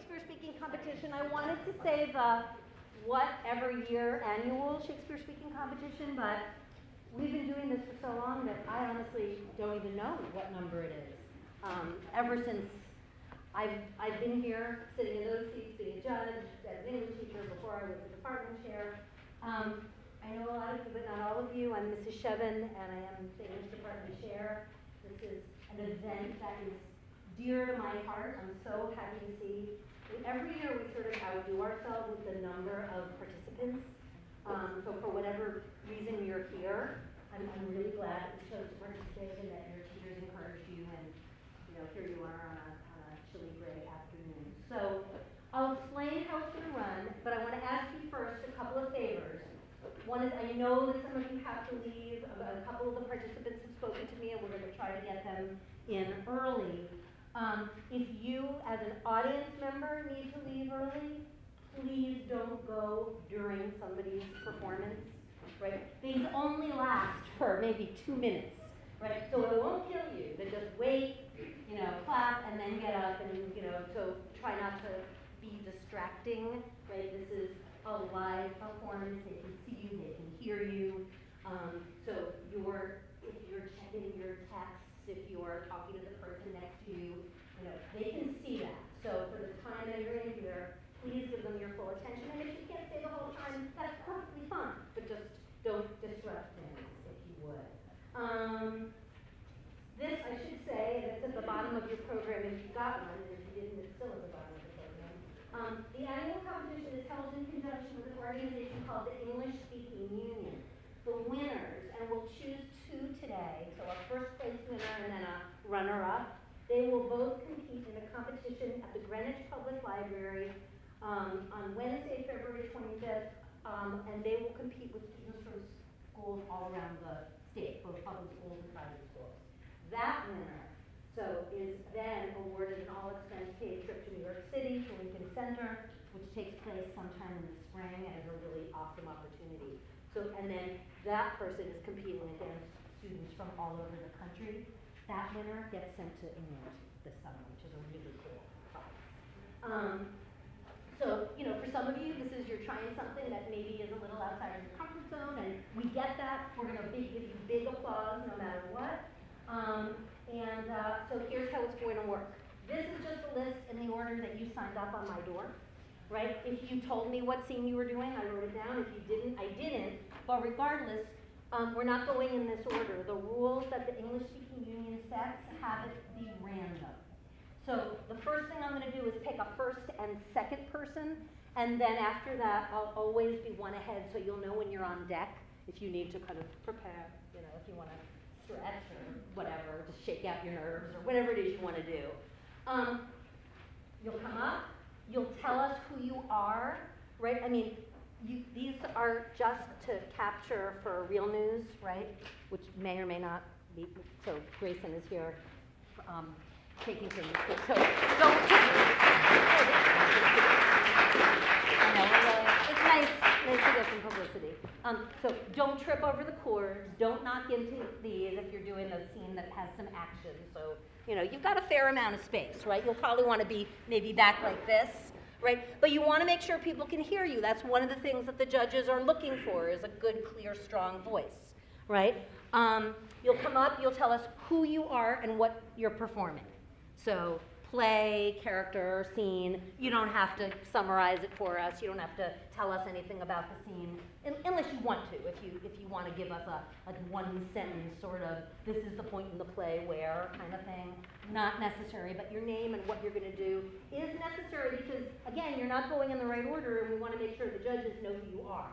Shakespeare speaking competition. I wanted to say the whatever year annual Shakespeare speaking competition, but we've been doing this for so long that I honestly don't even know what number it is. Ever since I've been here, sitting in those seats, being a judge, as an English teacher, before I was the department chair. I know a lot of you, but not all of you. I'm Mrs. Shevin, and I am the English department chair. This is an event that is dear to my heart. I'm so happy to see. Every year we sort of outdo ourselves with the number of participants. So for whatever reason you're here, I'm really glad that you chose to participate and that your teachers encouraged you, and here you are on a chilly gray afternoon. So I'll explain how it's going to run, but I want to ask you first a couple of favors. One is, I know that some of you have to leave. A couple of the participants have spoken to me, and we're going to try to get them in early. If you, as an audience member, need to leave early, please don't go during somebody's performance, right? These only last for maybe 2 minutes, right? So it won't kill you, but just wait, clap, and then get up, and, so try not to be distracting, right? This is a live performance. They can see you, they can hear you. So if you're checking your texts, if you're talking to the person next to you, they can see that. So for the time that you're in here, please give them your full attention. And if you can't stay the whole time, that's perfectly fine. But just don't disrupt things, if you would. This, I should say, and it's at the bottom of your program if you got one, and if you didn't, it's still at the bottom of the program. The annual competition is held in conjunction with an organization called the English Speaking Union. The winners, and we'll choose 2 today, so a first place winner and then a runner-up, they will both compete in a competition at the Greenwich Public Library on Wednesday, February 25th, and they will compete with students from schools all around the state, both public schools and private schools. That winner, is then awarded an all-expense-paid trip to New York City, to Lincoln Center, which takes place sometime in the spring and is a really awesome opportunity. So, and then that person is competing against students from all over the country. That winner gets sent to England this summer, which is a really cool prize. So, for some of you, this is you're trying something that maybe is a little outside of your comfort zone, and we get that. We're going to give you big applause no matter what. So here's how it's going to work. This is just a list in the order that you signed up on my door, right? If you told me what scene you were doing, I wrote it down. If you didn't, I didn't. But regardless, we're not going in this order. The rules that the English Speaking Union sets have it be random. So the first thing I'm going to do is pick a first and second person, and then after that, I'll always be one ahead, so you'll know when you're on deck if you need to kind of prepare, if you want to stretch or whatever, just shake out your nerves or whatever it is you want to do. You'll come up, you'll tell us who you are, right? I mean, these are just to capture for real news, right? Which may or may not be. So Grayson is here taking things. So don't. I know, it's nice to get some publicity. So don't trip over the cords. Don't knock into these if you're doing a scene that has some action. So, you've got a fair amount of space, right? You'll probably want to be maybe back like this, right? But you want to make sure people can hear you. That's one of the things that the judges are looking for, is a good, clear, strong voice, right? You'll come up, you'll tell us who you are and what you're performing. So play, character, scene. You don't have to summarize it for us. You don't have to tell us anything about the scene, unless you want to. If you want to give us a one sentence sort of, this is the point in the play where kind of thing. Not necessary, but your name and what you're going to do is necessary because, again, you're not going in the right order, and we want to make sure the judges know who you are.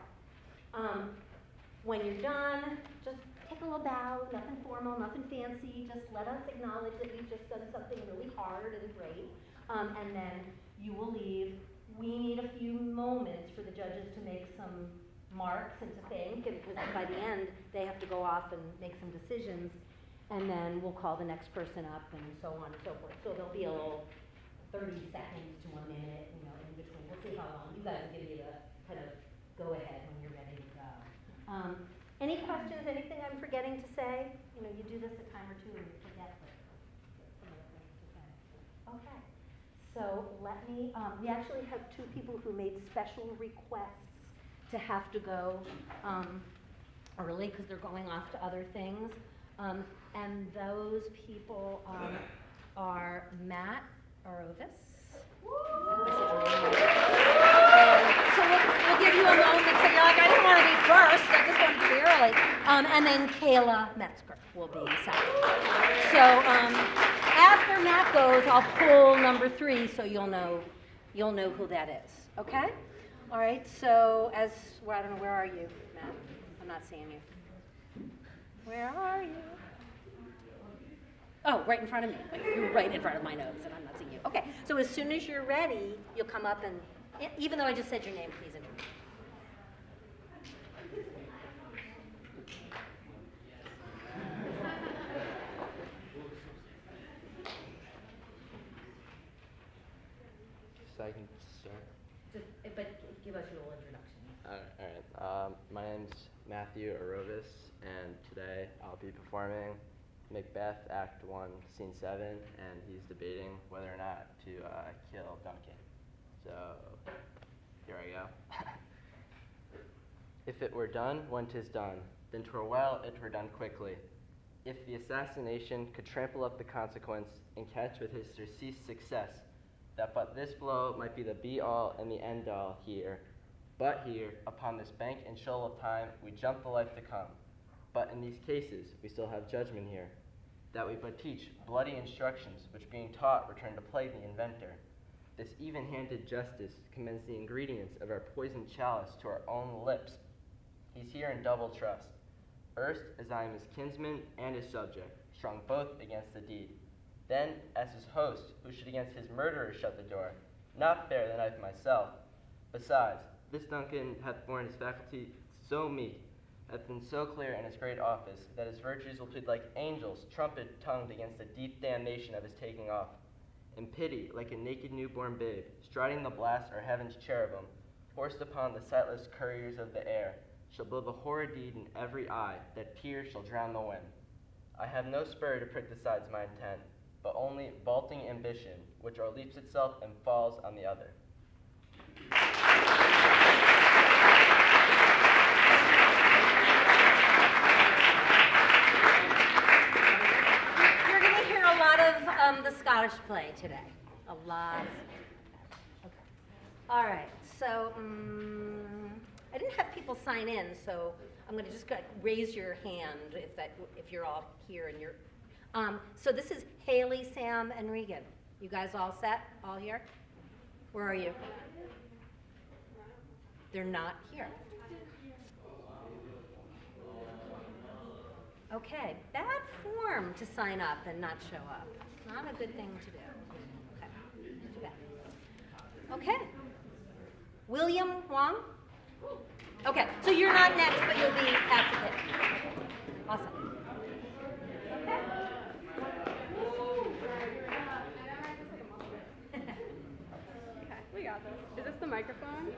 When you're done, just take a little bow, nothing formal, nothing fancy, just let us acknowledge that you've just done something really hard and great, and then you will leave. We need a few moments for the judges to make some marks and to think, and because by the end, they have to go off and make some decisions, and then we'll call the next person up and so on and so forth. So there'll be a little 30 seconds to a minute, in between. We'll see how long. You guys will give you the kind of go ahead when you're ready to go. Any questions, anything I'm forgetting to say? You do this a time or two and you forget some of the things to say. Okay. So let me, we actually have two people who made special requests to have to go early because they're going off to other things. And those people are Matt Arovis. So we'll give you a moment to, you're like, I didn't want to be first, I just wanted to be early. And then Kayla Metzger will be second. So after Matt goes, I'll pull number 3 so you'll know who that is. Okay? All right, so I don't know, where are you, Matt? I'm not seeing you. Where are you? Oh, right in front of me. You're right in front of my nose, and I'm not seeing you. Okay, so as soon as you're ready, you'll come up and, even though I just said your name, please introduce. So I can start. But give us your little introduction. All right. My name's Matthew Arovis, and today I'll be performing Macbeth Act 1, Scene 7, and he's debating whether or not to kill Duncan. So, here I go. If it were done when 'tis done, then 'twere well it were done quickly. If the assassination could trample up the consequence and catch with his surceased success, that but this blow might be the be-all and the end-all here. But here, upon this bank and shoal of time, we jump the life to come. But in these cases, we still have judgment here, that we but teach bloody instructions, which being taught return to plague the inventor. This even-handed justice commends the ingredients of our poisoned chalice to our own lips. He's here in double trust. Erst, as I am his kinsman and his subject, strong both against the deed. Then, as his host, who should against his murderer shut the door, not bear the knife myself. Besides, this Duncan hath borne his faculty so meek, hath been so clear in his great office, that his virtues will plead like angels, trumpet-tongued against the deep damnation of his taking off. In pity, like a naked newborn babe, striding the blast are heaven's cherubim, forced upon the sightless couriers of the air, shall blow the horrid deed in every eye, that tears shall drown the wind. I have no spur to prick the sides my intent, but only vaulting ambition, which o'erleaps itself and falls on the other. You're going to hear a lot of the Scottish play today. A lot. Okay. All right, so I didn't have people sign in, so I'm going to just raise your hand if you're all here and you're. So this is Haley, Sam, and Regan. You guys all set? All here? Where are you? They're not here. Okay, bad form to sign up and not show up. Not a good thing to do. Okay, too bad. Okay. William Wong? Okay, so you're not next, but you'll be at the pit. Awesome. Okay. Okay, we got this. Is this the microphone?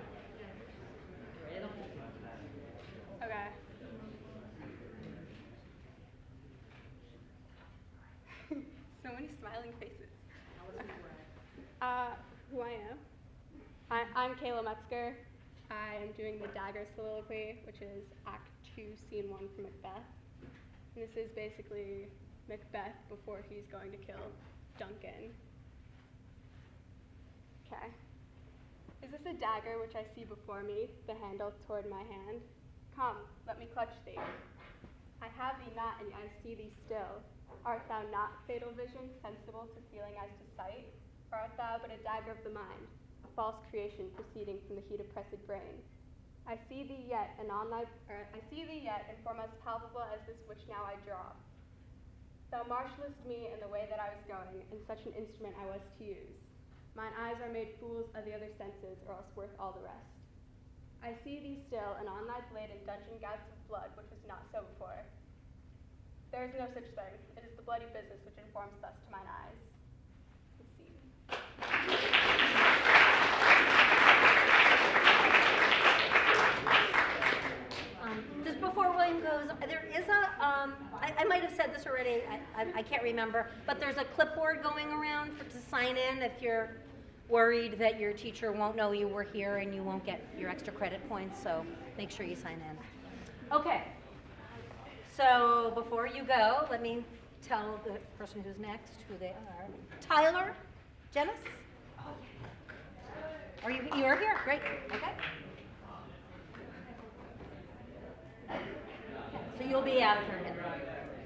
Okay. So many smiling faces. Who I am? I'm Kayla Metzger. I am doing the Dagger Soliloquy, which is Act 2, Scene 1 from Macbeth. And this is basically Macbeth before he's going to kill Duncan. Okay. Is this a dagger which I see before me, the handle toward my hand? Come, let me clutch thee. I have thee not, and I see thee still. Art thou not, fatal vision, sensible to feeling as to sight? Or art thou but a dagger of the mind, a false creation proceeding from the heat oppressed brain? I see thee yet, and form as palpable as this which now I draw. Thou marshallest me in the way that I was going, and such an instrument I was to use. Mine eyes are made fools of the other senses, or else worth all the rest. I see thee still, and on thy blade in dungeon gouts of blood, which was not so before. There is no such thing. It is the bloody business which informs thus to mine eyes. Let's see. Just before William goes, there is I might have said this already, I can't remember, but there's a clipboard going around to sign in if you're worried that your teacher won't know you were here and you won't get your extra credit points, so make sure you sign in. Okay. So before you go, let me tell the person who's next who they are. Tyler Jennis? Are you are here? Great. Okay. So you'll be after him.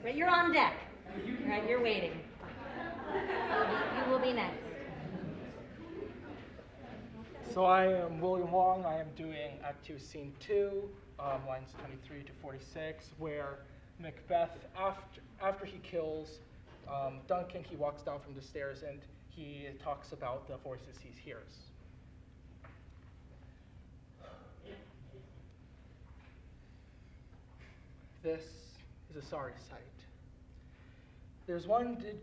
Right? You're on deck. Right? You're waiting. You will be next. So I am William Wong. I am doing Act 2, Scene 2, lines 23 to 46, where Macbeth, after he kills Duncan, he walks down from the stairs and he talks about the voices he hears. This is a sorry sight. There's one did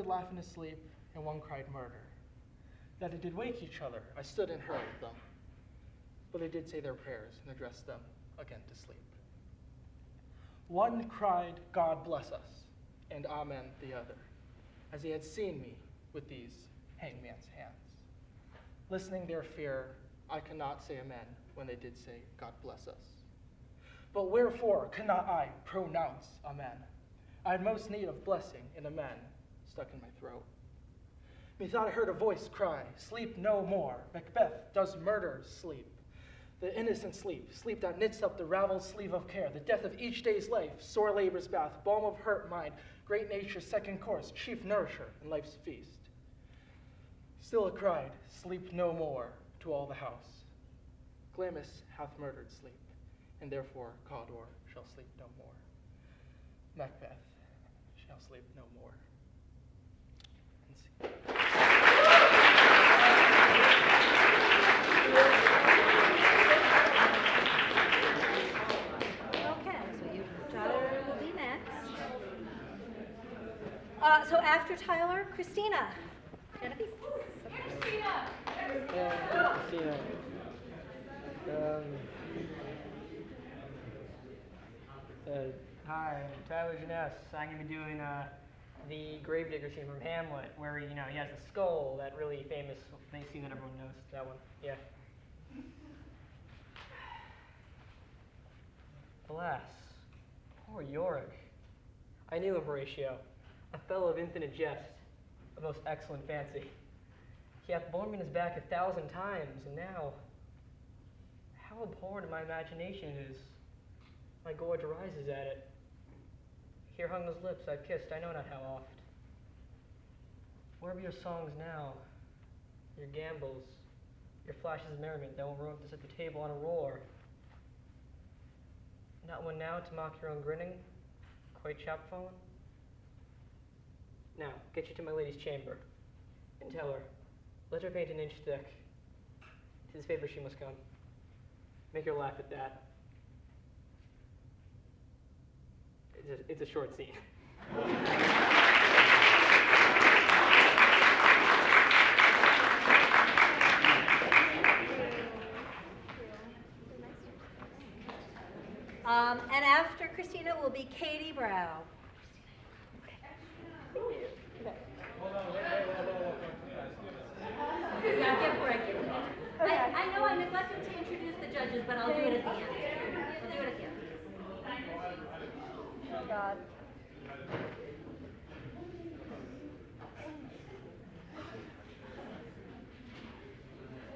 laugh in his sleep, and one cried murder. That they did wake each other, I stood and heard them. But they did say their prayers and addressed them again to sleep. One cried, God bless us, and amen the other, as he had seen me with these hangman's hands. Listening their fear, I cannot say amen when they did say, God bless us. But wherefore cannot I pronounce amen? I had most need of blessing in amen stuck in my throat. Methought I heard a voice cry, sleep no more. Macbeth does murder sleep. The innocent sleep, sleep that knits up the raveled sleeve of care, the death of each day's life, sore labor's bath, balm of hurt mind, great nature's second course, chief nourisher in life's feast. Still it cried, sleep no more to all the house. Glamis hath murdered sleep, and therefore Cawdor shall sleep no more. Macbeth shall sleep no more. Okay, so Tyler will be next. So after Tyler, Christina. Genevieve. Christina. Hi, I'm Tyler Janess. I'm going to be doing the gravedigger scene from Hamlet, where he has the skull, that really famous scene that everyone knows. That one, yeah. Alas, poor Yorick. I knew him, Horatio, a fellow of infinite jest, of most excellent fancy. He hath borne me in his back 1,000 times, and now, how abhorrent my imagination is. My gorge arises at it. Here hung those lips I've kissed, I know not how oft. Where be your songs now? Your gambols, your flashes of merriment that will ruin to set the table on a roar. Not one now to mock your own grinning, quite chapfallen? Now, get you to my lady's chamber, and tell her, let her paint an inch thick. 'Tis favor she must come. Make her laugh at that. It's a short scene. And after Christina will be Katie Brow. Yeah, give break. I know I neglected to introduce the judges, but I'll do it at the end. I'll do it at the end. Oh, God.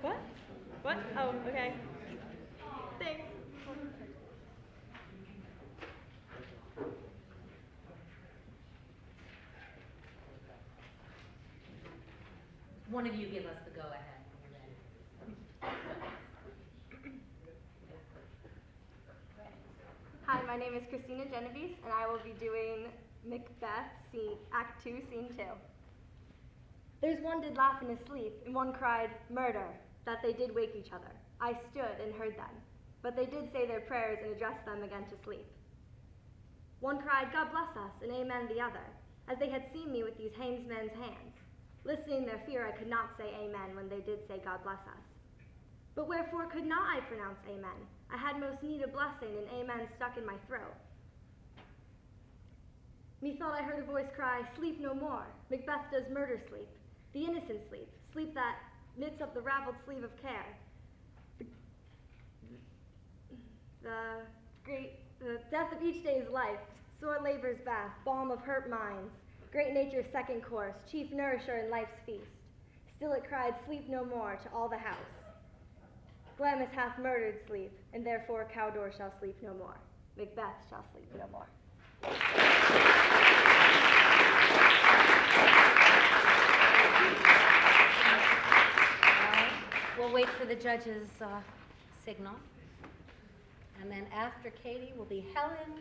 What? What? Oh, okay. Thanks. One of you give us the go-ahead when you're ready. Hi, my name is Christina Genevieve, and I will be doing Macbeth, Act 2, Scene 2. There's one did laugh in his sleep, and one cried, murder, that they did wake each other. I stood and heard them, but they did say their prayers and addressed them again to sleep. One cried, God bless us, and amen the other, as they had seen me with these hangman's hands. Listening their fear, I could not say amen when they did say God bless us. But wherefore could not I pronounce amen? I had most need of blessing, and amen stuck in my throat. Methought I heard a voice cry, sleep no more. Macbeth does murder sleep. The innocent sleep. sleep that knits up the raveled sleeve of care. The death of each day's life, sore labor's bath, balm of hurt minds, great nature's second course, chief nourisher in life's feast. Still it cried, sleep no more, to all the house. Glamis hath murdered sleep, and therefore Cawdor shall sleep no more. Macbeth shall sleep no more. We'll wait for the judge's signal. And then after Katie will be Helen.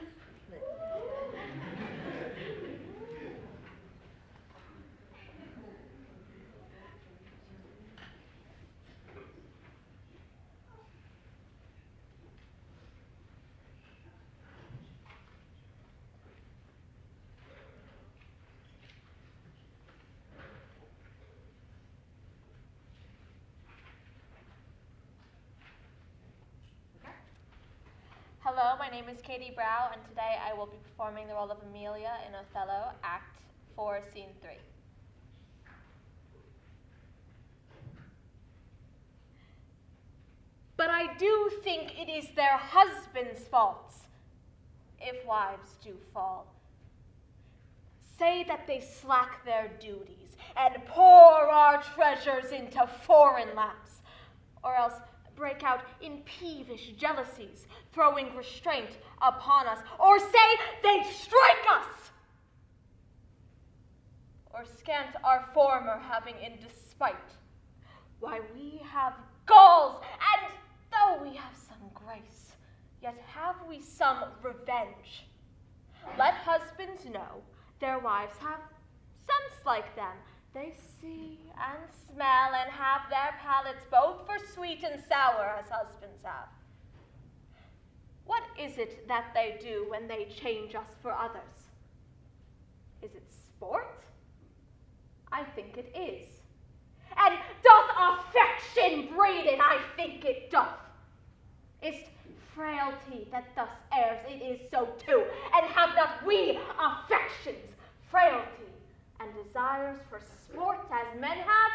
Hello, my name is Katie Brow, and today I will be performing the role of Amelia in Othello, Act 4, Scene 3. But I do think it is their husbands' faults if wives do fall. Say that they slack their duties and pour our treasures into foreign laps, or else break out in peevish jealousies, throwing restraint upon us, or say they strike us, or scant our former having in despite, why we have galls, and though we have some grace, yet have we some revenge. Let husbands know their wives have sense like them. They see and smell and have their palates both for sweet and sour as husbands have. What is it that they do when they change us for others? Is it sport? I think it is. And doth affection breed it? I think it doth. Is't frailty that thus errs? It is so too. And have not we affections, frailty, and desires for sport as men have?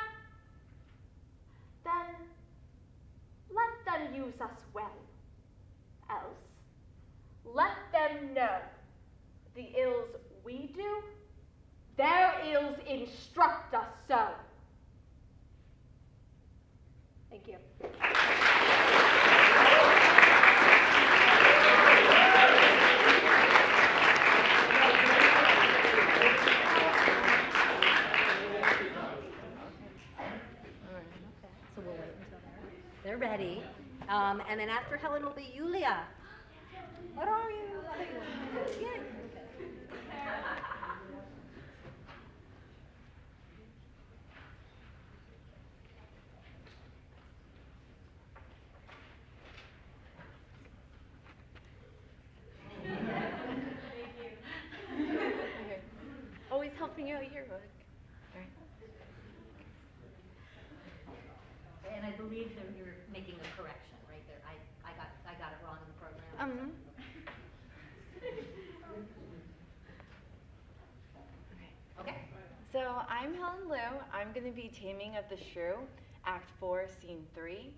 Then let them use us well. Else, let them know the ills we do, their ills instruct us so. Thank you. So we'll wait until they're ready. And then after Helen will be Yulia. What are you? Yeah. Okay. Always helping out yearbook. And I believe that you're making a correction right there. I got it wrong in the program. Okay. So I'm Helen Liu. I'm going to be Taming of the Shrew, Act 4, Scene 3.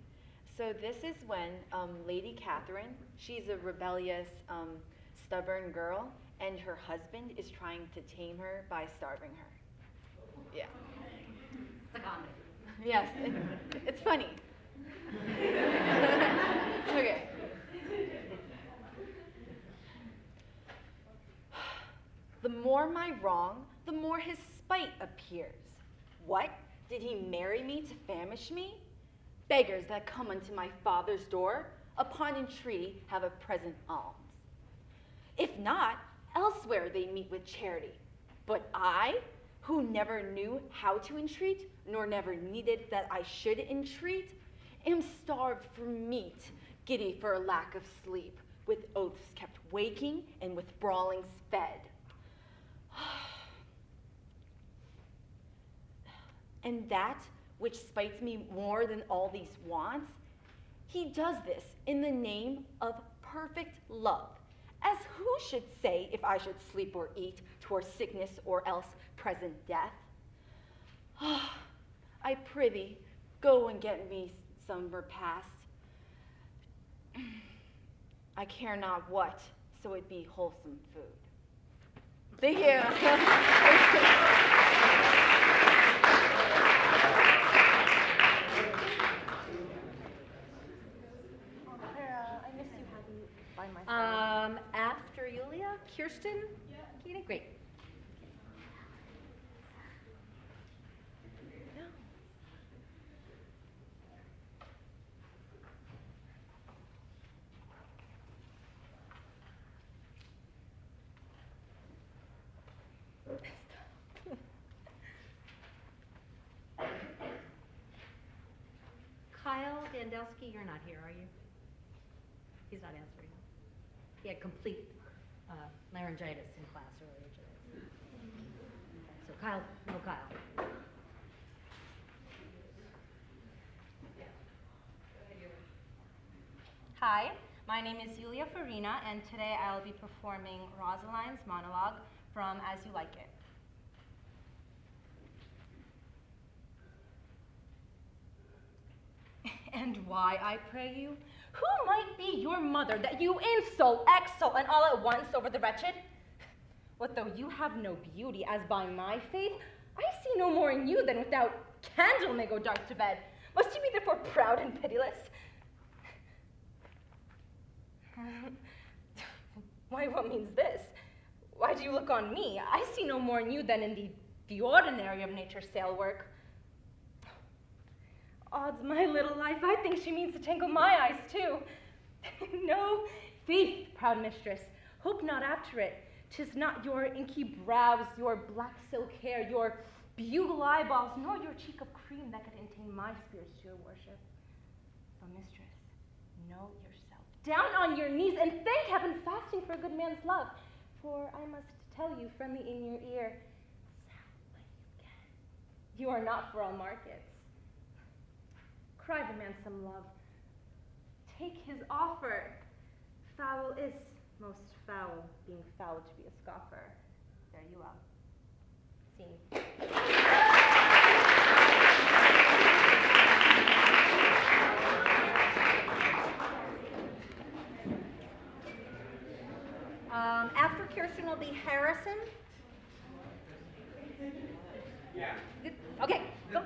So this is when Lady Catherine, she's a rebellious, stubborn girl, and her husband is trying to tame her by starving her. Yeah. It's a comedy. Yes, it's funny. Okay. The more my wrong, the more his spite appears. What? Did he marry me to famish me? Beggars that come unto my father's door, upon entreaty have a present alms. If not, elsewhere they meet with charity. But I, who never knew how to entreat, nor never needed that I should entreat, am starved for meat, giddy for a lack of sleep, with oaths kept waking and with brawlings fed. And that which spites me more than all these wants, he does this in the name of perfect love, as who should say if I should sleep or eat, 'twere sickness or else present death? I prithee, go and get me some repast. I care not what, so it be wholesome food. Thank you. I miss you having by my side. After Yulia, Kirsten? Yeah. Keating, great. Kyle Dandelsky, you're not here, are you? He's not answering. He had complete laryngitis in class earlier today. So Kyle, no Kyle. Hi, my name is Yulia Farina, and today I'll be performing Rosaline's monologue from As You Like It. And why, I pray you? Who might be your mother that you insult, exalt, and all at once over the wretched? What though you have no beauty, as by my faith, I see no more in you than without candle may go dark to bed. Must you be therefore proud and pitiless? Why, what means this? Why do you look on me? I see no more in you than in the ordinary of nature's sail work. Odds my little life, I think she means to tangle my eyes too. No, faith, proud mistress, hope not after it. 'Tis not your inky brows, your black silk hair, your bugle eyeballs, nor your cheek of cream that could attain my spears to your worship. But mistress, know yourself. Down on your knees and thank heaven fasting for a good man's love. For I must tell you, friendly in your ear, sell when you can. You are not for all markets. Cry the man some love. Take his offer. Foul is most foul, being foul to be a scoffer. There you are. Scene. After Kirsten will be Harrison. Yeah. Okay, go.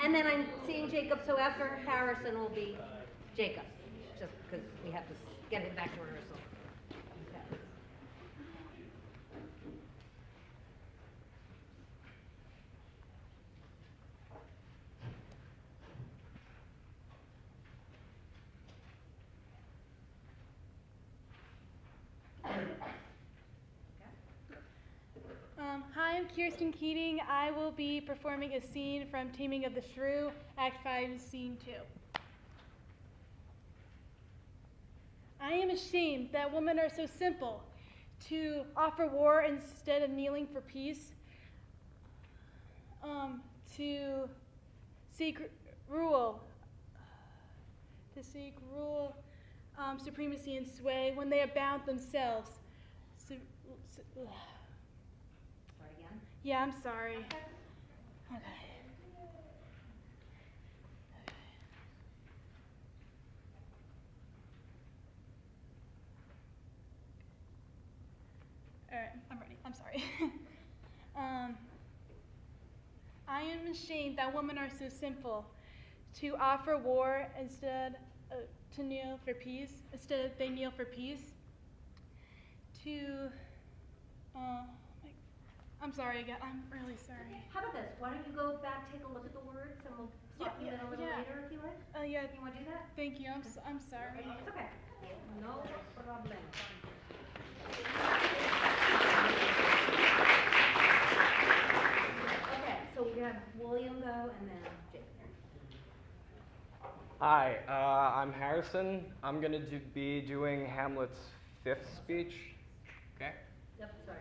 And then I'm seeing Jacob, so after Harrison will be Jacob, just because we have to get it back to rehearsal. Okay. Hi, I'm Kirsten Keating. I will be performing a scene from Taming of the Shrew, Act 5, Scene 2. I am ashamed that women are so simple to offer war instead of kneeling for peace, to seek rule, supremacy and sway when they are bound themselves. Sorry again. Yeah, I'm sorry. Okay. All right, I'm ready. I'm sorry. I am ashamed that women are so simple to offer war instead to kneel for peace. Instead, they kneel for peace. I'm sorry again. I'm really sorry. How about this? Why don't you go back, take a look at the words, and we'll talk about it a little later if you like? Yeah. You want to do that? Thank you. I'm sorry. It's okay. No problem. Okay, so we have William go and then Jake. Hi, I'm Harrison. I'm going to be doing Hamlet's fifth speech. Okay? Yep, sorry.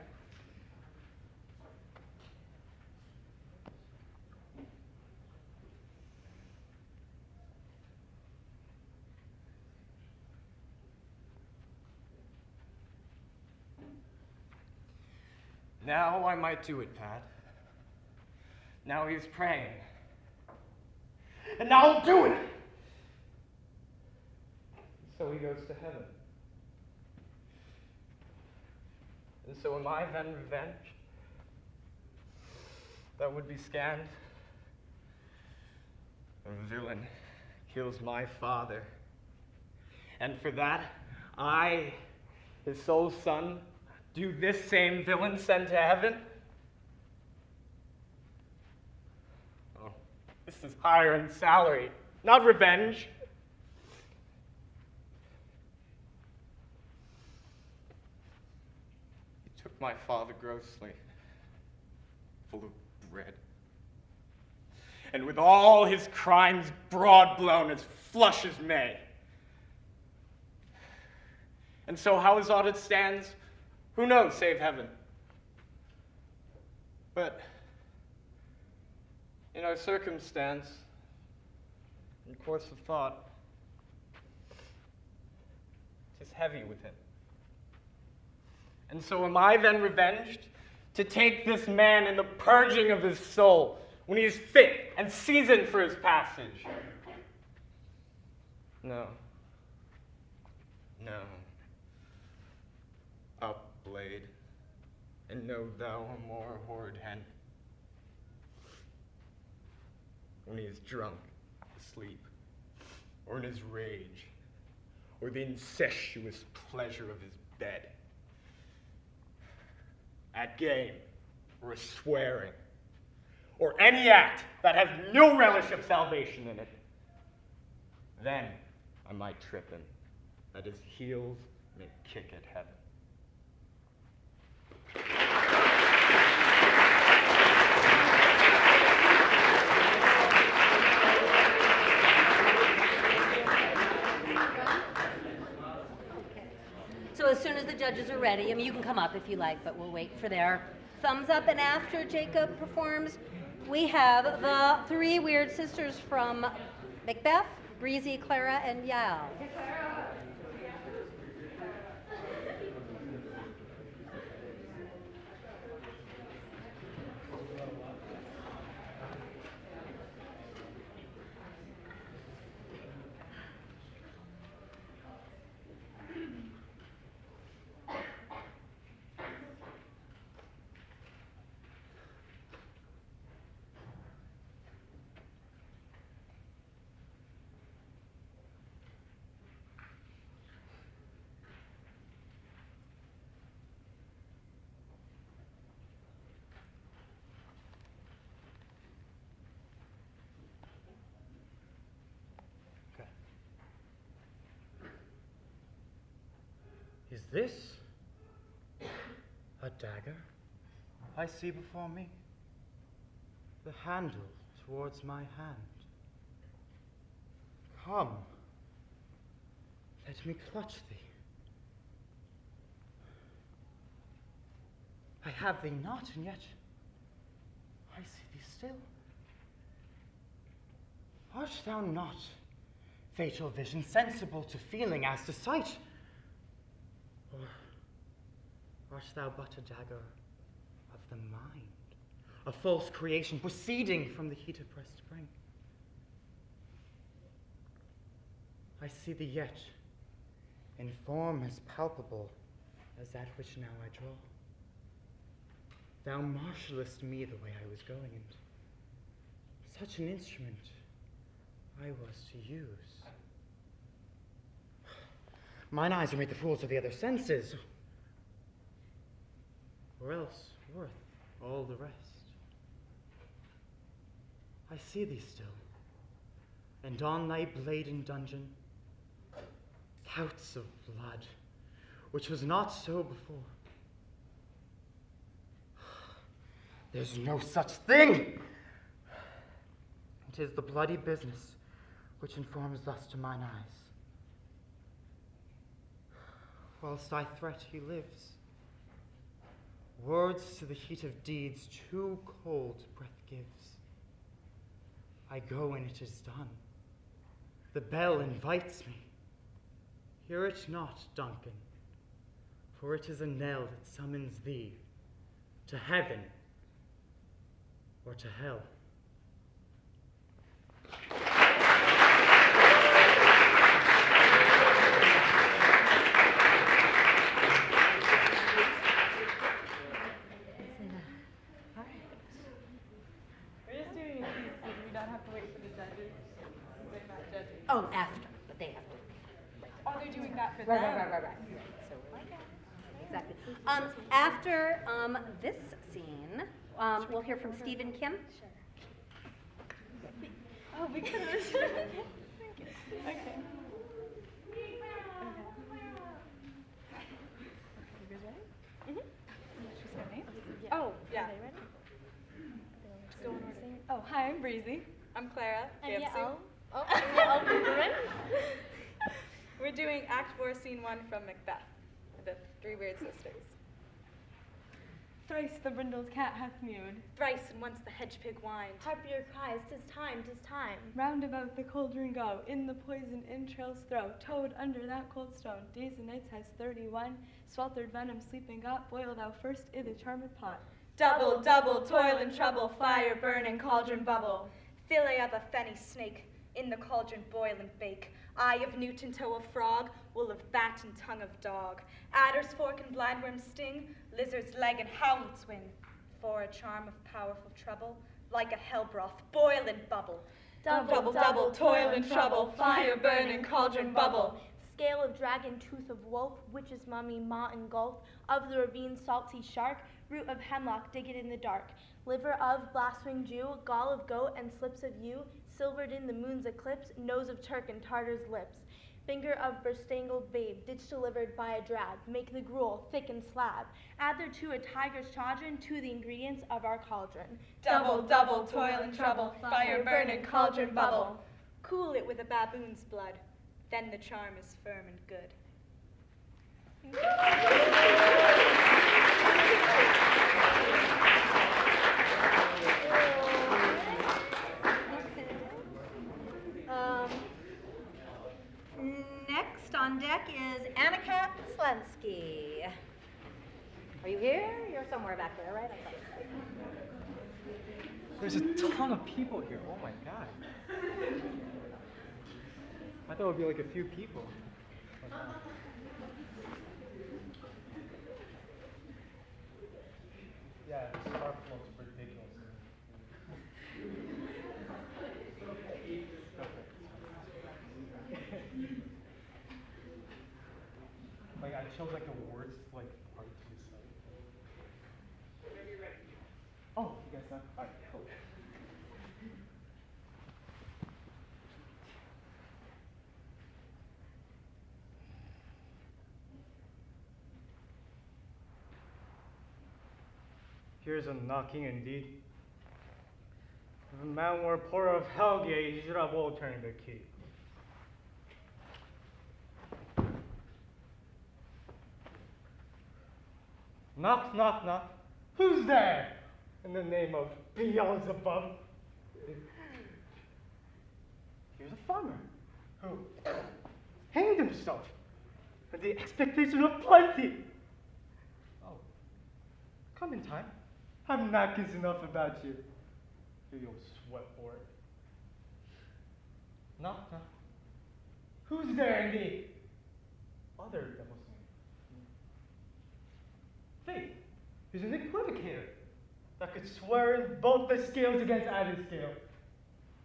Now I might do it, Pat. Now he's praying. And now I'll do it! So he goes to heaven. And so am I then revenged? That would be scanned. A villain kills my father. And for that, I, his sole son, do this same villain send to heaven? Oh, this is higher in salary, not revenge. He took my father grossly, full of bread. And with all his crimes broad blown as flush as May. And so how his audit stands, who knows, save heaven. But in our circumstance, in course of thought, 'tis heavy with him. And so am I then revenged to take this man in the purging of his soul when he is fit and seasoned for his passage? No. No. Up, blade, and know thou a more horrid hen. When he is drunk, asleep, or in his rage, or the incestuous pleasure of his bed, at game, or a swearing, or any act that has no relish of salvation in it, then I might trip him, that his heels may kick at heaven. So as soon as the judges are ready, I mean, you can come up if you like, but we'll wait for their thumbs up. And after Jacob performs, we have the three weird sisters from Macbeth, Breezy, Clara, and Yael. Is this a dagger I see before me? The handle towards my hand. Come, let me clutch thee. I have thee not, and yet I see thee still. Art thou not, fatal vision, sensible to feeling as to sight? Or art thou but a dagger of the mind, a false creation proceeding from the heat of breast spring? I see thee yet, in form as palpable as that which now I draw. Thou marshallest me the way I was going, and such an instrument I was to use. Mine eyes are made the fools of the other senses, or else worth all the rest. I see thee still, and on thy blade in dungeon, gouts of blood, which was not so before. There's no such thing! 'Tis the bloody business which informs thus to mine eyes. Whilst I threat he lives. Words to the heat of deeds too cold breath gives. I go and it is done. The bell invites me. Hear it not, Duncan, for it is a knell that summons thee to heaven or to hell. that for Right. So we're like that. Exactly. After this scene, we'll hear from Steve and Kim. Oh, we could have. Thank you. Okay. You guys ready? She's ready. Oh, yeah. Oh, hi, I'm Breezy. I'm Clara. I'm Fancy. Yael. Oh, I'm Yael Cooperman. We're doing Act 4, Scene 1 from Macbeth, the Three Weird Sisters. Thrice the brindled cat hath mewed. Thrice and once the hedge pig whined. Harpier cries, 'tis time, 'tis time. Round about the cauldron go, in the poison entrails throw. Toad under that cold stone, days and nights has 31. Sweltered venom sleeping got, boil thou first i' the charmed pot. Double, double, toil and trouble, fire burn and cauldron bubble. Fillet of a fenny snake, in the cauldron boil and bake. Eye of newt and toe of frog, wool of bat and tongue of dog. Adder's fork and blindworm's sting, lizard's leg and howlet's wing. For a charm of powerful trouble, like a hell broth, boil and bubble. Double, double, toil and trouble, fire burn and cauldron bubble. Scale of dragon, tooth of wolf, witch's mummy, maw engulfed. Of the ravine, salty shark, root of hemlock, dig it in the dark. Liver of blast-winged Jew, gall of goat and slips of yew, silvered in the moon's eclipse, nose of Turk and Tartar's lips. Finger of bespangled babe, ditch delivered by a drab, make the gruel thick and slab. Add thereto a tiger's chaudron to the ingredients of our cauldron. Double, double, toil and trouble, fire burn and cauldron bubble. Cool it with a baboon's blood, then the charm is firm and good. Next on deck is Annika Slensky. Are you here? You're somewhere back there, right? Okay. There's a ton of people here. Oh my god. I thought it would be like a few people. Yeah, this scarf looks ridiculous. Like I chose like the worst like part to say. Oh, you guys know? Alright, cool. Here's a knocking indeed. If a man were a porter of Hellgate, he should have all turning the key. Knock, knock, knock. Who's there? In the name of Beelzebub. Here's a farmer who hanged himself with the expectation of plenty. Oh, come in time. I'm not kids enough about you. You'll sweat for it. Knock, knock. Who's there in the other devil's name? Faith is an equivocator that could swear in both the scales against either scale,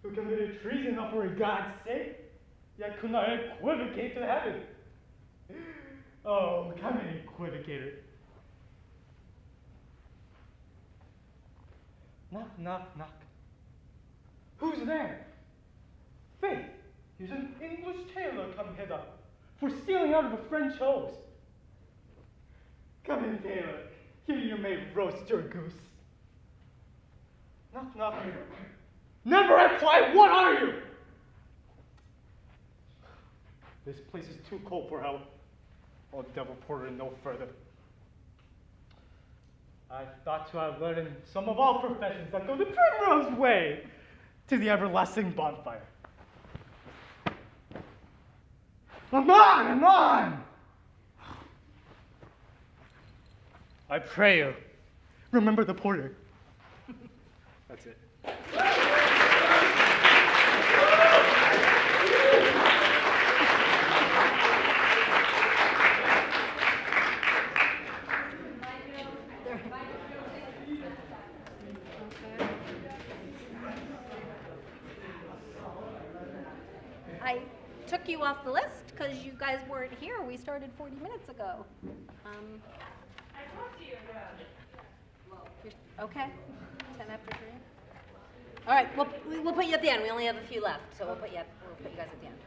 who committed treason for God's sake, yet could not equivocate to heaven. Oh, come in, equivocator. Knock, knock, knock. Who's there? Faith, here's an English tailor come hither for stealing out of a French hose. Come in, tailor. Here you may roast your goose. Knock, knock. Never reply, what are you? This place is too cold for help. Oh, devil porter and no further. I thought to have learned in some of all professions that go the primrose way to the everlasting bonfire. I'm on! I pray you, remember the porter. That's it. I took you off the list, just because you guys weren't here. We started 40 minutes ago. I talked to you about it. Okay, 10 after 3. All right, we'll put you at the end. We only have a few left, so we'll put you guys at the end.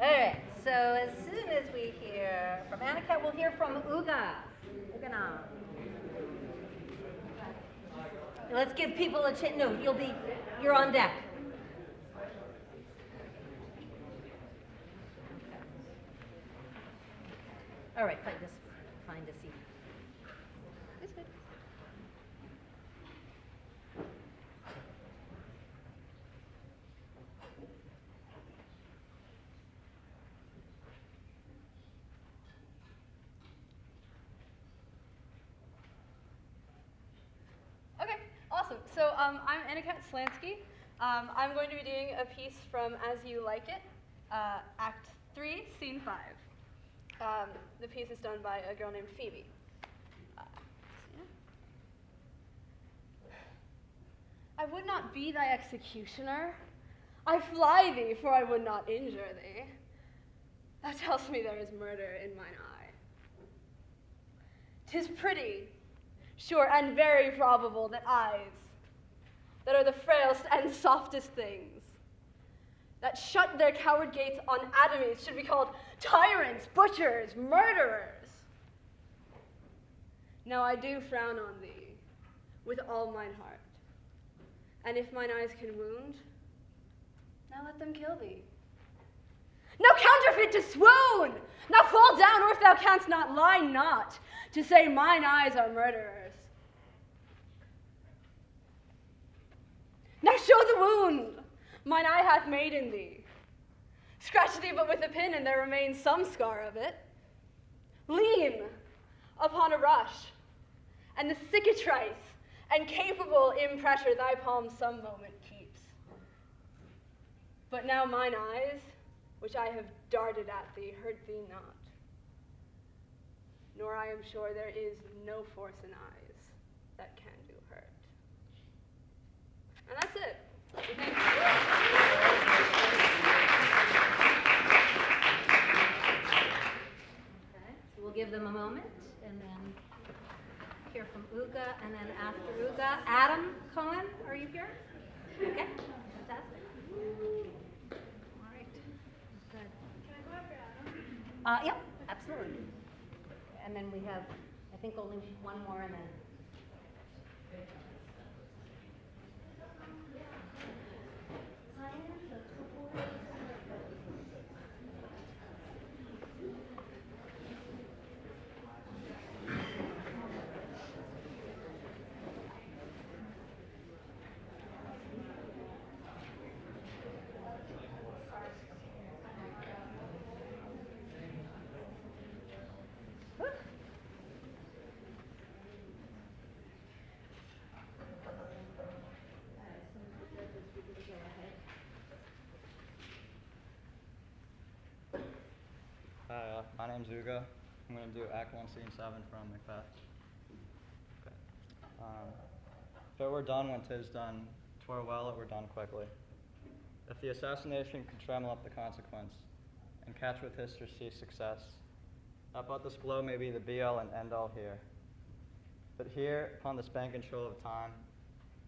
All right, so as soon as we hear from Annika, we'll hear from Uga. Ugana. Let's give people a chance. No, you're on deck. All right, find a seat. This way. Okay, awesome. So I'm Annika Slansky. I'm going to be doing a piece from As You Like It, Act 3, Scene 5. The piece is done by a girl named Phoebe. I would not be thy executioner. I fly thee, for I would not injure thee. Thou tell'st me there is murder in mine eye. 'Tis pretty, sure, and very probable that eyes, that are the frailest and softest things, that shut their coward gates on atomies, should be called tyrants, butchers, murderers. Now I do frown on thee with all mine heart, and if mine eyes can wound, now let them kill thee. Now counterfeit to swoon! Now fall down, or if thou canst not, lie not, to say mine eyes are murderers. Now show the wound mine eye hath made in thee. Scratch thee but with a pin, and there remains some scar of it. Lean upon a rush, and the cicatrice and capable impressure thy palm some moment keeps. But now mine eyes, which I have darted at thee, hurt thee not. Nor I am sure there is no force in eyes that can do hurt. And that's it. Thank you. Okay, so we'll give them a moment and then hear from Uga, and then after Uga, Adam Cohen, are you here? Okay, fantastic. All right, good. Can I go after Adam? Yep, absolutely. And then we have, I think, only one more, and then. Hi, my name's Uga. I'm going to do Act 1, Scene 7 from Macbeth. Okay. If it were done when 'tis done, 'twere well it were done quickly. If the assassination could tremble up the consequence, and catch with history see success, that but this blow may be the be-all and end-all here. But here, upon the spanking shoal of time,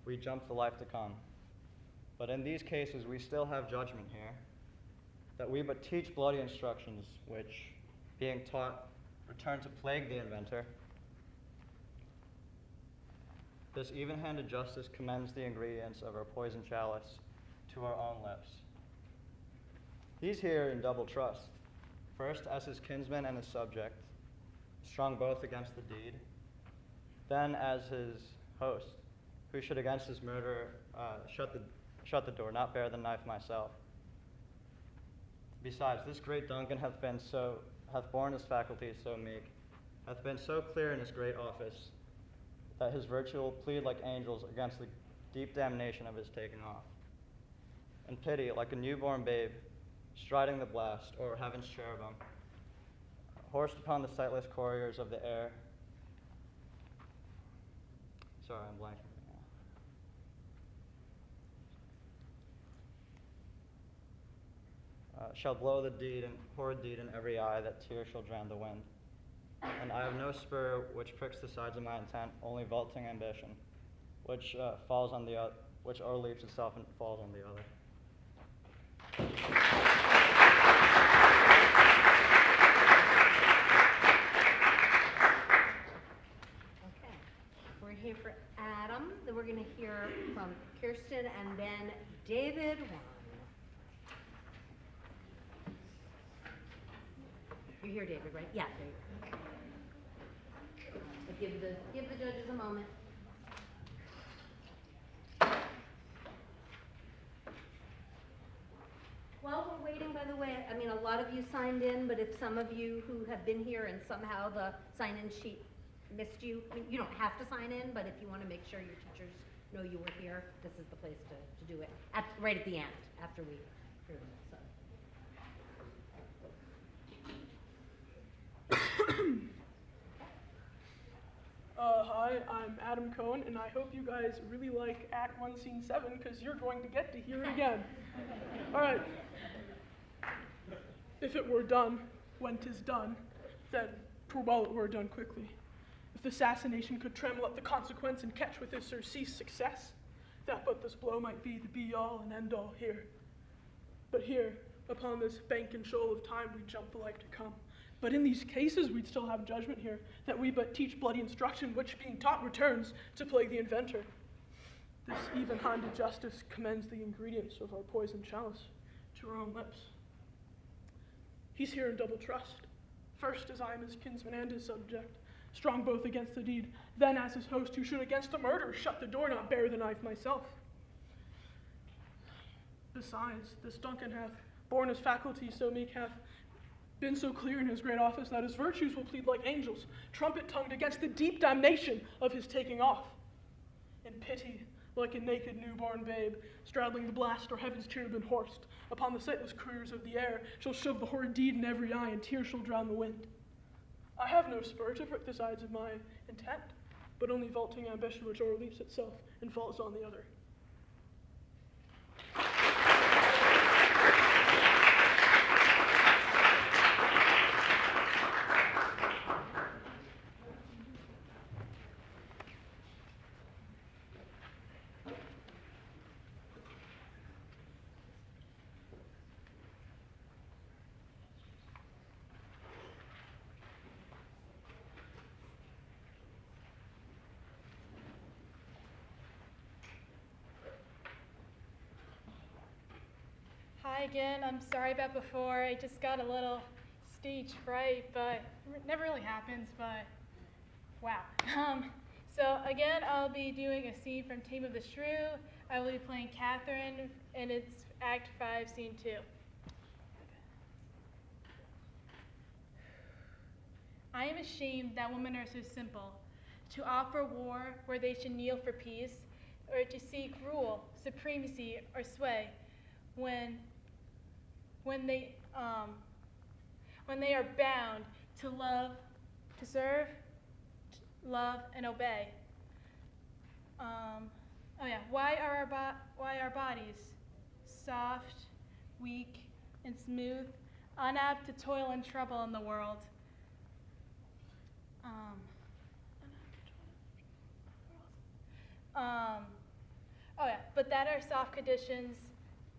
we jump to life to come. But in these cases, we still have judgment here, that we but teach bloody instructions, which, being taught, return to plague the inventor. This even-handed justice commends the ingredients of our poison chalice to our own lips. He's here in double trust, first as his kinsman and his subject, strong both against the deed, then as his host, who should against his murderer shut the door, not bear the knife myself. Besides, this great Duncan hath borne his faculties so meek, hath been so clear in his great office, that his virtue will plead like angels against the deep damnation of his taking off. And pity, like a newborn babe, striding the blast, or heaven's cherubim, horsed upon the sightless couriers of the air. Sorry, I'm blanking right now. shall blow the deed and horrid deed in every eye, that tears shall drown the wind. And I have no spur which pricks the sides of my intent, only vaulting ambition, which falls on the which o'erleaps itself and falls on the other. Okay, we're gonna hear from Adam, then we're gonna hear from Kirsten, and then David Wan. You're here, David, right? Yeah, there you go. But give the judges a moment. While we're waiting, by the way, I mean, a lot of you signed in, but if some of you who have been here and somehow the sign-in sheet missed you, I mean, you don't have to sign in, but if you want to make sure your teachers know you were here, this is the place to do it, right at the end, after we hear them. So. Hi, I'm Adam Cohn, and I hope you guys really like Act 1, Scene 7, because you're going to get to hear it again. All right. If it were done when 'tis done, then 'twere well it were done quickly. If the assassination could tremble at the consequence and catch with his surcease success, that but this blow might be the be-all and end-all here. But here, upon this bank and shoal of time, we jump the life to come. But in these cases, we'd still have judgment here, that we but teach bloody instruction, which being taught returns to plague the inventor. This even-handed justice commends the ingredients of our poison chalice to our own lips. He's here in double trust. First, as I am his kinsman and his subject, strong both against the deed, then as his host, who should against the murder shut the door, not bear the knife myself. Besides, this Duncan hath borne his faculty so meek, hath been so clear in his great office, that his virtues will plead like angels, trumpet-tongued against the deep damnation of his taking off. In pity, like a naked newborn babe, straddling the blast or heaven's cherubim horsed, upon the sightless couriers of the air, shall shove the horrid deed in every eye, and tears shall drown the wind. I have no spur to prick the sides of my intent, but only vaulting ambition which o'erleaps itself and falls on the other. Hi again, I'm sorry about before. I just got a little stage fright, but it never really happens, but wow. So again, I'll be doing a scene from Tame of the Shrew. I will be playing Catherine, and it's Act 5, Scene 2. I am ashamed that women are so simple, to offer war where they should kneel for peace, or to seek rule, supremacy, or sway, when they are bound to love, to serve, love, and obey. Why are our bodies soft, weak, and smooth, unapt to toil and trouble in the world? But that our soft conditions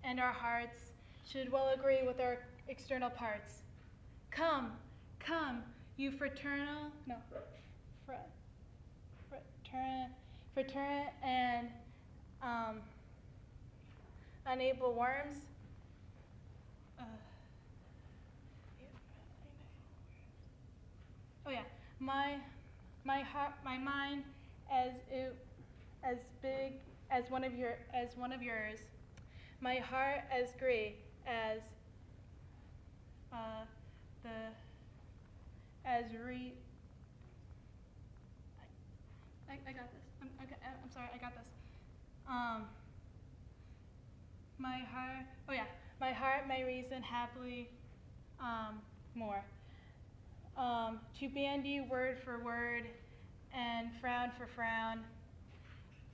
and our hearts should well agree with our external parts. Come, you fraternal and unable worms. My mind as big as one of yours. My heart as great as I got this. I'm sorry, I got this. My heart, my reason, happily, more. To band you word for word and frown for frown.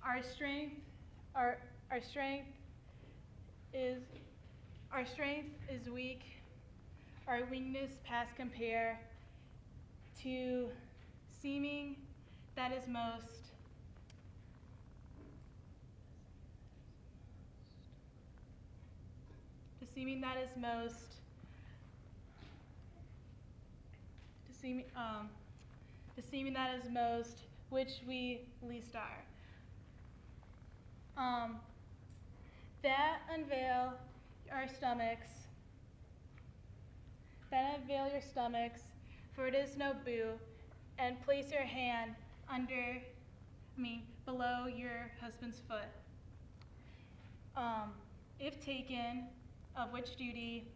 Our strength is Our strength is weak, our weakness past compare to seeming that is most deceiving that is most deceiving that is most which we least are. That unveil your stomachs, for it is no boo, and place your hand below your husband's foot. If taken of which duty,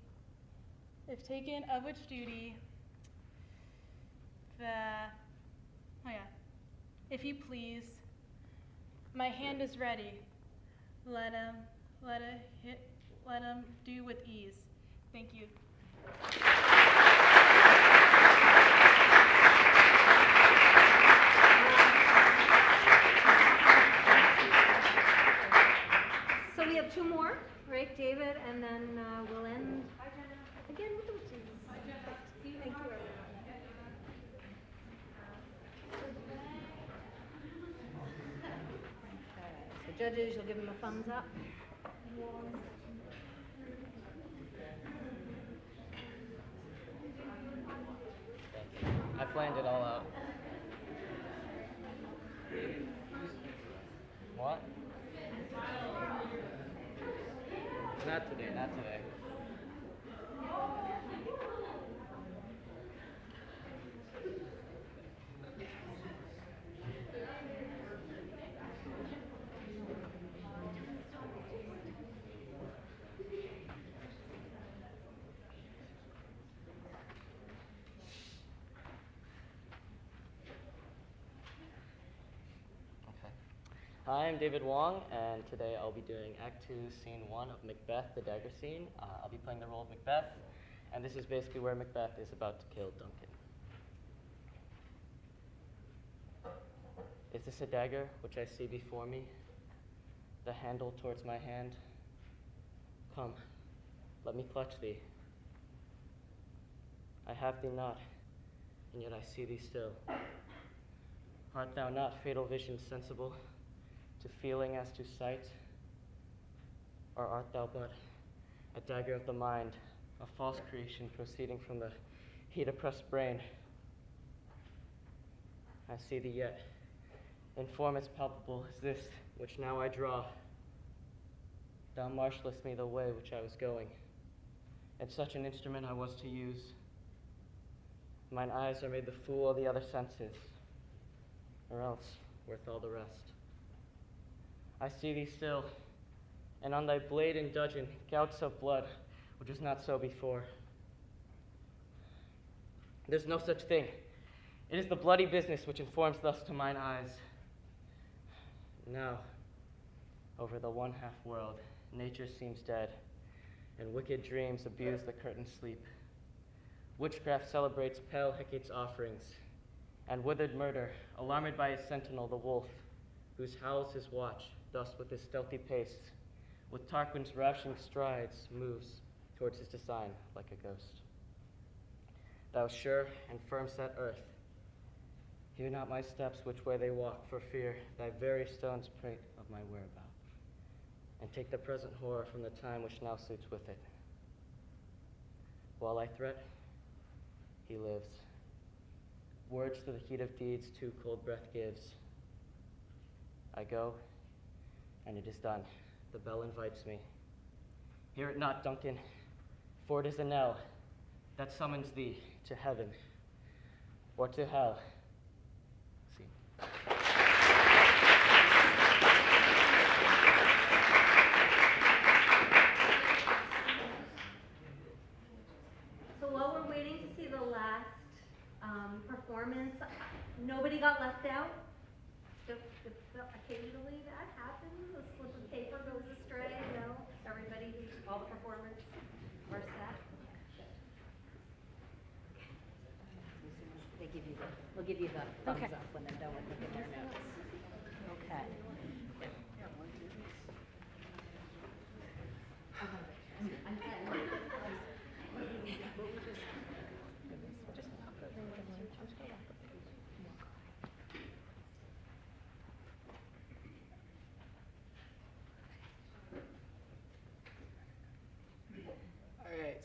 if you please, my hand is ready. Let him do with ease. Thank you. So we have two more, right, David, and then we'll end again with the witches. Thank you, everyone. So judges, you'll give them a thumbs up. I planned it all out. What? Not today, not today. Hi, I'm David Wong, and today I'll be doing Act 2, Scene 1 of Macbeth, the dagger scene. I'll be playing the role of Macbeth, and this is basically where Macbeth is about to kill Duncan. Is this a dagger which I see before me, the handle towards my hand? Come, let me clutch thee. I have thee not, and yet I see thee still. Art thou not fatal vision sensible, to feeling as to sight? Or art thou but a dagger of the mind, a false creation proceeding from the heat-oppressed brain? I see thee yet, in form as palpable as this which now I draw. Thou marshalest me the way which I was going, and such an instrument I was to use. Mine eyes are made the fool of the other senses, or else worth all the rest. I see thee still, and on thy blade in dudgeon gouts of blood, which was not so before. There's no such thing. It is the bloody business which informs thus to mine eyes. Now, over the one-half world, nature seems dead, and wicked dreams abuse the curtained sleep. Witchcraft celebrates pale Hecate's offerings, and withered murder, alarmed by his sentinel, the wolf, whose howls his watch, thus with his stealthy pace, with Tarquin's ravishing strides, moves towards his design like a ghost. Thou sure and firm-set earth, hear not my steps which way they walk, for fear thy very stones prate of my whereabout, and take the present horror from the time which now suits with it. While I threat, he lives. Words to the heat of deeds too cold breath gives. I go, and it is done. The bell invites me. Hear it not, Duncan, for it is a knell that summons thee to heaven or to hell. See. So while we're waiting to see the last performance, nobody got left out? Occasionally that happens, a slip of paper goes astray, everybody, all the performers are set. We'll give you the thumbs up when they're done with looking their notes. Okay. I'm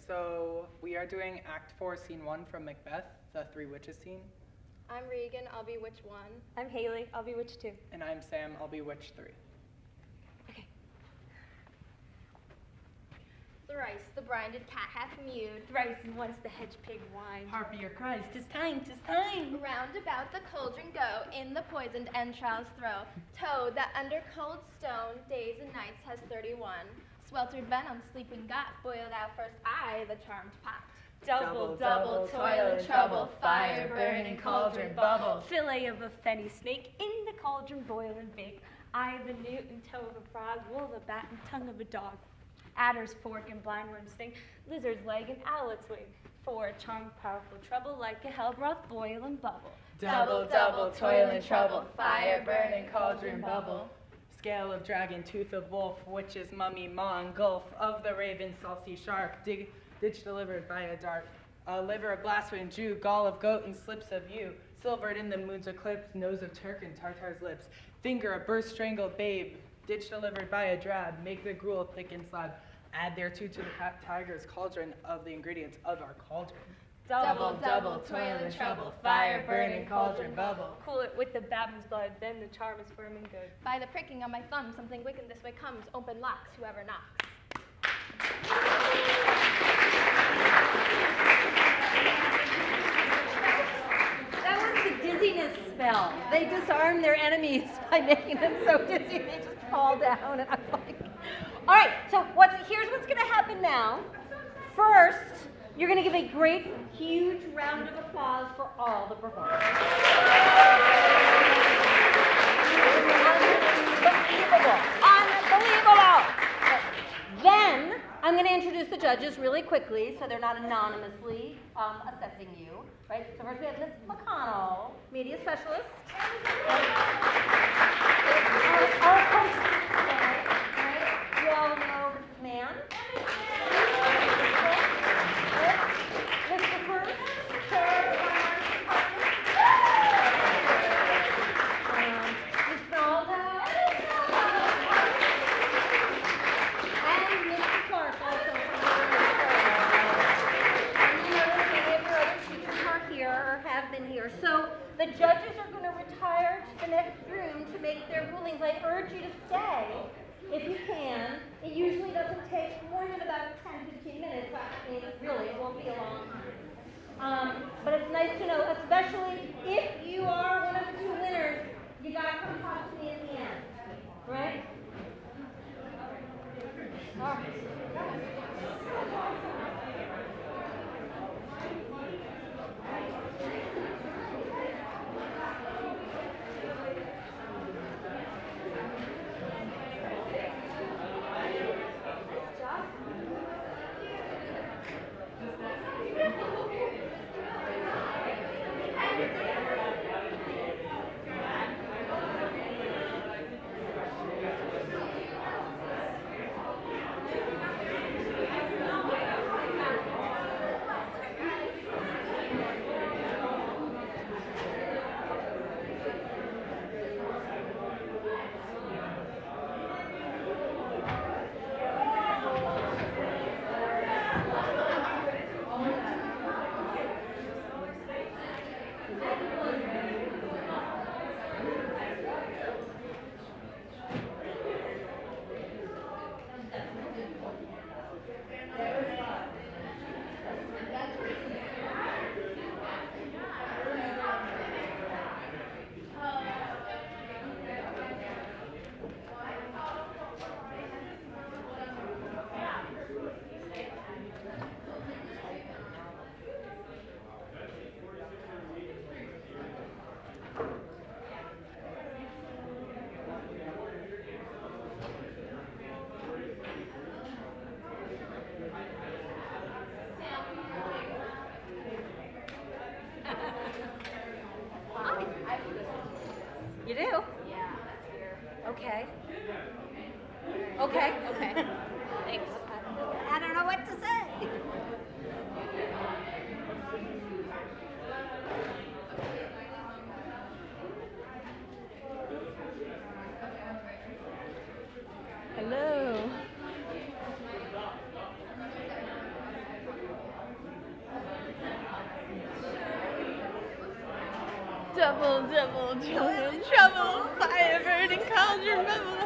so we are doing Act 4, Scene 1 from Macbeth, the Three Witches scene. I'm Regan, I'll be Witch 1. I'm Haley, I'll be Witch 2. And I'm Sam, I'll be Witch 3. Thrice the brinded cat hath mewed, thrice and once the hedge pig whined. Harpier cries, 'tis time, 'tis time. Round about the cauldron go, in the poisoned entrails throw. Toad that under cold stone, days and nights has 31. Sweltered venom, sleeping got, boiled out first eye, the charmed pot. Double, double, toil and trouble, fire burning, cauldron bubble. Fillet of a fenny snake, in the cauldron boil and bake. Eye of a newt and toe of a frog, wool of a bat and tongue of a dog. Adder's fork and blindworm's sting, lizard's leg and owlet's wing. For a charmed powerful trouble, like a hell broth, boil and bubble. Double, double, toil and trouble, fire burning, cauldron bubble. Scale of dragon, tooth of wolf, witch's mummy, maw and gulf, of the raven, salty shark, ditch delivered by a dart. Liver of blaspheming Jew, gall of goat and slips of yew, silvered in the moon's eclipse, nose of Turk and Tartar's lips, finger of burst strangled babe, ditch delivered by a drab, make the gruel thick and slab, add thereto to the tiger's cauldron of the ingredients of our cauldron. Double, double, toil and trouble, fire burning, cauldron bubble. Cool it with the babbin's blood, then the charm is firm and good. By the pricking on my thumb, something wicked this way comes, open locks, whoever knocks. That was the dizziness spell. They disarm their enemies by making them so dizzy they just fall down. And I was like, all right, so here's what's going to happen now. First, you're going to give a great, huge round of applause for all the performers. Unbelievable. Then, I'm going to introduce the judges really quickly so they're not anonymously assessing you. Right? So first we have Ms. McConnell, media specialist. Our host today, right? You all know this man. Mr. First, chair of the finance department. Ms. Naldo. And Mr. Clark also. And you notice many of your other teachers are here or have been here. So the judges are going to retire to the next room to make their rulings. I urge you to stay if you can. It usually doesn't take more than about 10-15 minutes. I mean, really, it won't be a long time. But it's nice to know, especially if you are one of the two winners, you got to come talk to me at the end. Right? All right. Double, double, joy and trouble, fire burning cauldron bubble.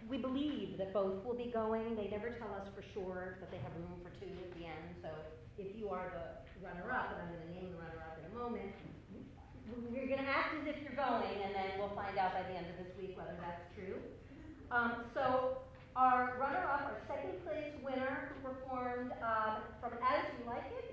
We believe that both will be going. They never tell us for sure, but they have room for two at the end, so if you are the runner-up, and I'm gonna name the runner-up in a moment, you're gonna act as if you're going, and then we'll find out by the end of this week whether that's true. So our runner-up, our second place winner, who performed from As You Like It,